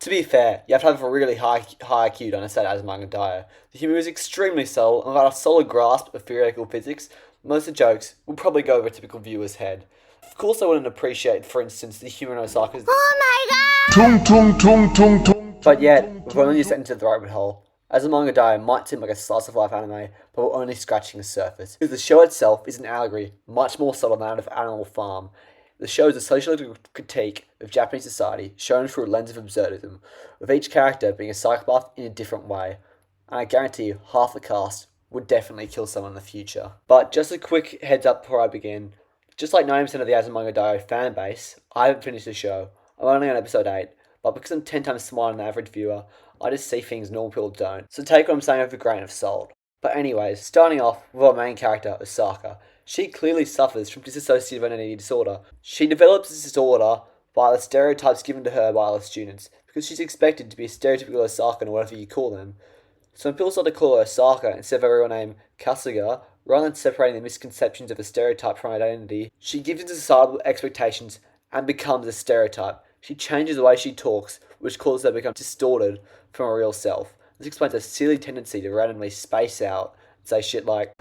To be fair, you have to have a really high IQ to understand Azumanga Daioh. The humour is extremely subtle and without a solid grasp of theoretical physics, most of the jokes will probably go over a typical viewer's head. Of course I wouldn't appreciate, for instance, the humour in Osaka's... Tung tung tung tung tung. But yet, we've only just entered the rabbit hole. Azumanga Daioh might seem like a slice-of-life anime, but we're only scratching the surface. Because the show itself is an allegory, much more subtle than that of Animal Farm. The show is a sociological critique of Japanese society, shown through a lens of absurdism, with each character being a psychopath in a different way. And I guarantee you, half the cast would definitely kill someone in the future. But just a quick heads up before I begin, just like 90% of the Azumanga Daioh fan base, I haven't finished the show. I'm only on episode 8, but because I'm 10 times smarter than the average viewer, I just see things normal people don't. So take what I'm saying with a grain of salt. But anyways, starting off with our main character, Osaka. She clearly suffers from dissociative identity disorder. She develops this disorder by the stereotypes given to her by other students, because she's expected to be a stereotypical Osakan or whatever you call them. So when people start to call her Osaka instead of her real name Kasuga, rather than separating the misconceptions of a stereotype from identity, she gives into societal expectations and becomes a stereotype. She changes the way she talks, which causes her to become distorted from her real self. This explains a silly tendency to randomly space out and say shit like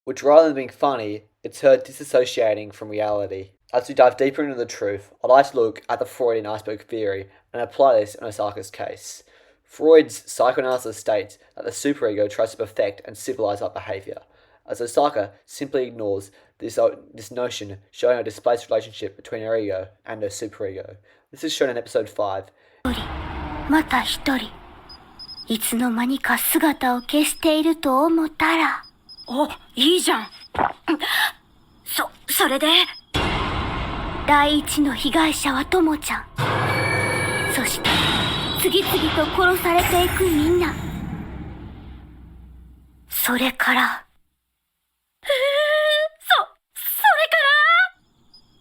which rather than being funny, it's her disassociating from reality. As we dive deeper into the truth, I'd like to look at the Freudian iceberg theory and apply this in Osaka's case. Freud's psychoanalysis states that the superego tries to perfect and civilize our behaviour, as Osaka simply ignores this notion, showing a displaced relationship between her ego and her superego. This is shown in episode 5. また一人。いつの間にか姿を消していると思ったら。お、いいじゃん。それで第一の被害者はともちゃん。そして次々と殺されていくみんな。それから。それか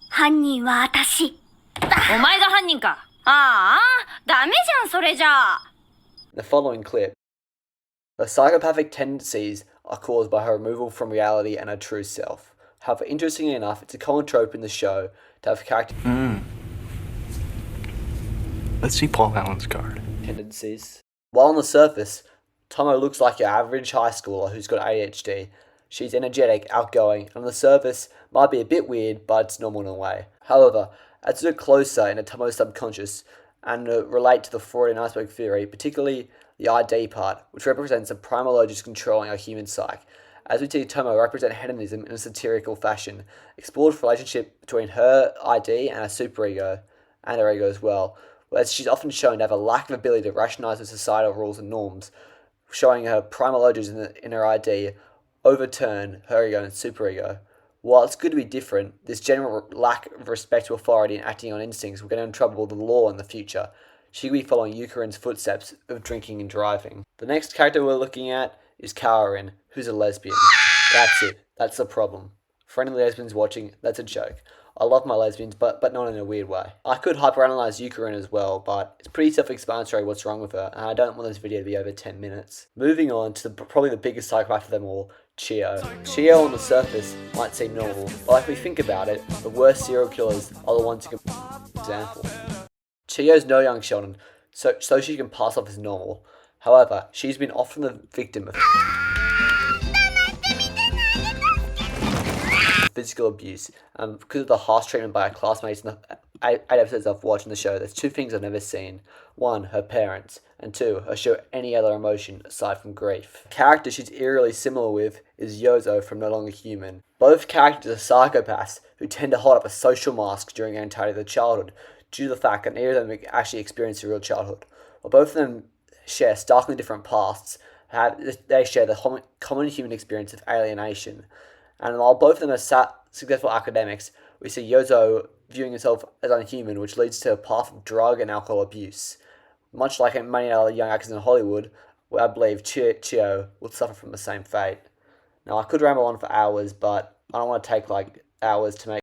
ら犯人は私。お前が犯人か。ああ、ダメじゃんそれじゃあ。The following clip. Her psychopathic tendencies are caused by her removal from reality and her true self. However, interestingly enough, it's a common trope in the show to have character Let's see Paul Allen's card. Tendencies. While on the surface, Tomo looks like your average high schooler who's got ADHD. She's energetic, outgoing, and on the surface might be a bit weird, but it's normal in a way. However, as we look closer into Tomo's subconscious and relate to the Freudian iceberg theory, particularly the ID part, which represents a primal urges controlling our human psyche, as we see Tomo represent hedonism in a satirical fashion, explored the relationship between her ID and her superego, and her ego as well, whereas she's often shown to have a lack of ability to rationalise the societal rules and norms, showing her primal urges in her ID overturn her ego and superego. While it's good to be different, this general lack of respect to authority and acting on instincts will get her in trouble with the law in the future. She could be following Yukirin's footsteps of drinking and driving. The next character we're looking at is Kaorin, who's a lesbian. That's it. That's the problem. For any lesbians watching, that's a joke. I love my lesbians, but not in a weird way. I could hyperanalyze Yukirin as well, but it's pretty self-explanatory what's wrong with her, and I don't want this video to be over 10 minutes. Moving on to probably the biggest psychopath of them all, Chiyo. Chiyo on the surface might seem normal, but if we think about it, the worst serial killers are the ones who can example. Chiyo's no young Sheldon, so she can pass off as normal. However, she's been often the victim of physical abuse, because of the harsh treatment by her classmates in the 8 episodes I've watched in the show. There's 2 things I've never seen. 1, her parents, and 2, her show any other emotion aside from grief. The character she's eerily similar with is Yozo from No Longer Human. Both characters are psychopaths who tend to hold up a social mask during the entirety of their childhood, due to the fact that neither of them actually experienced a real childhood. While both of them share starkly different pasts, they share the common human experience of alienation. And while both of them are successful academics, we see Yozo viewing himself as unhuman, which leads to a path of drug and alcohol abuse. Much like many other young actors in Hollywood, where I believe Chiyo will suffer from the same fate. Now, I could ramble on for hours, but I don't want to take hours to make